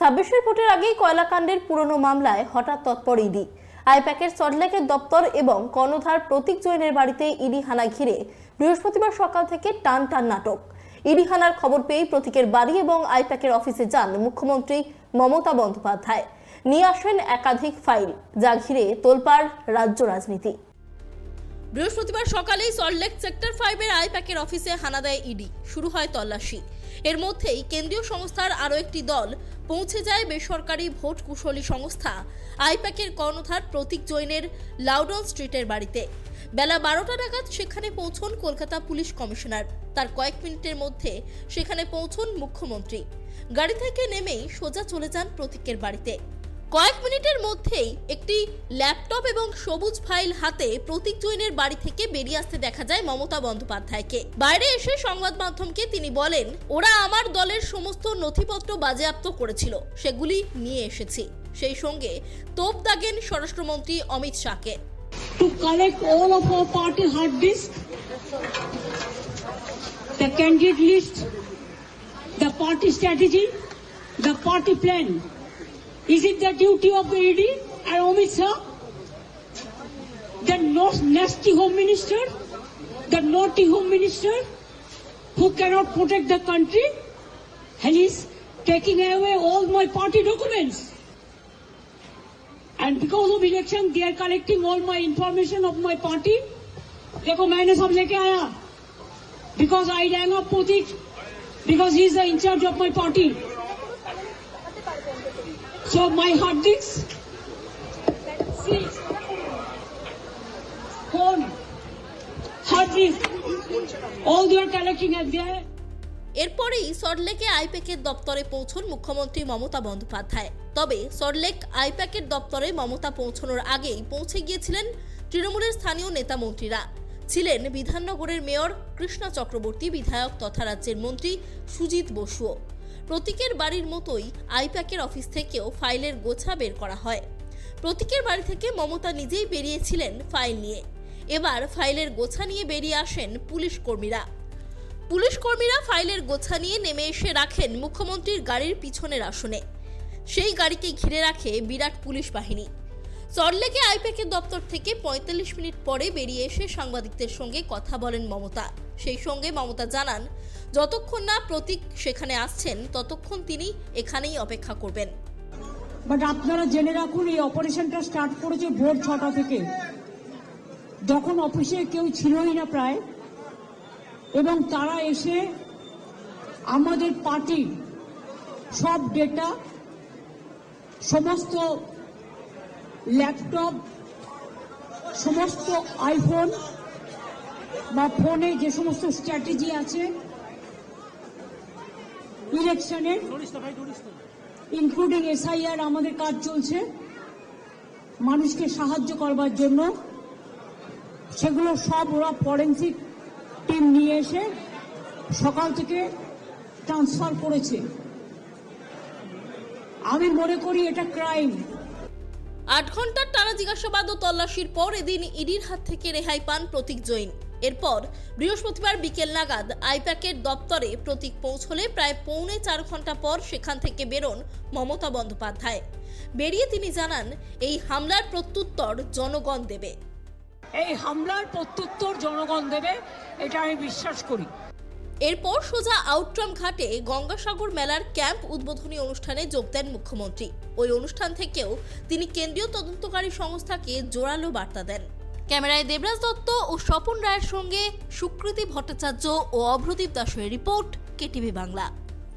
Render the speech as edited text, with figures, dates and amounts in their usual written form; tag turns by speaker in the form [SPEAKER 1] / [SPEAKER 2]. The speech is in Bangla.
[SPEAKER 1] ছাব্বিশের ভোটের আগেই কয়লাকাণ্ডের পুরনো মামলায় হঠাৎ তৎপর ইডি। আইপ্যাকের সল্টলেকের দপ্তর এবং কর্ণধার প্রতীক জৈনের বাড়িতে ইডি হানা ঘিরে বৃহস্পতিবার সকাল থেকে টান টান নাটক। ইডি হানার খবর পেয়েই প্রতীকের বাড়ি এবং আইপ্যাকের অফিসে যান মুখ্যমন্ত্রী মমতা বন্দ্যোপাধ্যায়। নিয়ে আসেন একাধিক ফাইল, যা ঘিরে তোলপাড় রাজ্য রাজনীতি। বৃহস্পতিবার সকালেই সল্টলেক সেক্টর 5-এর আইপ্যাকের অফিসে হানা দেয় ইডি। শুরু হয় তল্লাশি। এর মধ্যেই কেন্দ্রীয় সংস্থার আরও একটি দল পৌঁছে যায় বেসরকারি ভোট কুশলী সংস্থা আইপ্যাকের কর্ণধার প্রতীক জৈনের লাউডন স্ট্রিটের বাড়িতে। বেলা 12টা নাগাদ সেখানে পৌঁছন কলকাতা পুলিশ কমিশনার। তার কয়েক মিনিটের মধ্যে সেখানে পৌঁছন মুখ্যমন্ত্রী। গাড়ি থেকে নেমেই সোজা চলে যান প্রতীকের বাড়িতে। কয়েক মিনিটের মধ্যেই একটি ল্যাপটপ এবং সবুজ ফাইল হাতে প্রতীক জৈনের বাড়ি থেকে বেরিয়ে আসতে দেখা যায় মমতা বন্দ্যোপাধ্যায়কে। বাইরে এসে সংবাদ মাধ্যমকে তিনি বলেন, ওরা আমার দলের সমস্ত নথিপত্র বাজেয়াপ্ত করেছিল, সেগুলি নিয়ে এসেছি। সেই সঙ্গে তোপ দাগেন স্বরাষ্ট্রমন্ত্রী অমিত শাহকে।
[SPEAKER 2] To collect all of our party hard disk, the candidate list, the party strategy, the party plan. Is it the duty of the ED and Amit Shah, the nasty home minister, the naughty home minister, who cannot protect the country, and is taking away all my party documents? And because of election, they are collecting all my information of my party. देखो मैंने सब लेके आया, because I rang up Pratik, because he is the in charge of my party. So my hard disk, see, phone, hard disk, all they are collecting at there.
[SPEAKER 1] এরপরেই সল্টলেকে আইপ্যাকের দপ্তরে পৌঁছন মুখ্যমন্ত্রী মমতা বন্দ্যোপাধ্যায়। তবে সল্টলেক আইপ্যাকের দপ্তরে মমতা পৌঁছানোর আগেই পৌঁছে গিয়েছিলেন তৃণমূলের স্থানীয় নেতা মন্ত্রীরা। ছিলেন বিধাননগরের মেয়র কৃষ্ণা চক্রবর্তী, বিধায়ক তথা রাজ্যের মন্ত্রী সুজিত বসুও। প্রতীকের বাড়ির মতোই আইপ্যাকের অফিস থেকেও ফাইলের গোছা বের করা হয়। প্রতীকের বাড়ি থেকে মমতা নিজেই বেরিয়েছিলেন ফাইল নিয়ে। এবার ফাইলের গোছা নিয়ে বেরিয়ে আসেন পুলিশ কর্মীরা ফাইলের গোছা নিয়ে নেমে এসে রাখেন মুখ্যমন্ত্রীর গাড়ির পিছনের আসনে। সেই গাড়িকে ঘিরে রাখে বিরাট পুলিশ বাহিনী। সল্টলেকে আইপ্যাকের দপ্তর থেকে 45 মিনিট পরে বেরিয়ে এসে সাংবাদিকদের সঙ্গে কথা বলেন মমতা। সেই সঙ্গে মমতা জানান, যতক্ষণ না প্রতীক সেখানে আসছেন ততক্ষণ তিনি এখানেই অপেক্ষা করবেন।
[SPEAKER 2] বাট আপনারা জেনে রাখুন, এই অপারেশনটা স্টার্ট করেছে ভোর 6টা থেকে, যখন অফিসে কেউ ছিলই না প্রায়, এবং তারা এসে আমাদের পার্টির সব ডেটা, সমস্ত ল্যাপটপ, সমস্ত আইফোন বা ফোনে যে সমস্ত স্ট্র্যাটেজি আছে ইলেকশনের, ইনক্লুডিং SIR, আমাদের কাজ চলছে মানুষকে সাহায্য করবার জন্য, সেগুলো সব ওরা ফরেন্সিক টিম নিয়ে এসে সকাল থেকে ট্রান্সফার করেছে। আমি মনে করি এটা ক্রাইম।
[SPEAKER 1] 8 ঘন্টার টানা জিজ্ঞাসাবাদ ও তল্লাশির পর এদিন ইডির হাত থেকে রেহাই পান প্রতীক জৈন। এরপর বৃহস্পতিবার বিকেল নাগাদ আইপ্যাকের দপ্তরে প্রতীক পৌঁছলে প্রায় 4.25 ঘন্টা পর সেখান থেকে বেরোন মমতা বন্দ্যোপাধ্যায়। বেরিয়ে তিনি জানান, এই হামলার প্রত্যুত্তর জনগণ দেবে।
[SPEAKER 2] এই হামলার প্রত্যুত্তর জনগণ দেবে, এটা আমি বিশ্বাস করি।
[SPEAKER 1] এরপর সোজা আউটরাম ঘাটে গঙ্গাসাগর মেলার ক্যাম্প উদ্বোধনী অনুষ্ঠানে যোগ দেন মুখ্যমন্ত্রী। ওই অনুষ্ঠান থেকেও তিনি কেন্দ্রীয় তদন্তকারী সংস্থাকে জোরালো বার্তা দেন। ক্যামেরায় দেবরাজ দত্ত ও স্বপন রায়ের সঙ্গে সুকৃতি ভট্টাচার্য ও অভ্রদীপ দাসের রিপোর্ট, KTV বাংলা।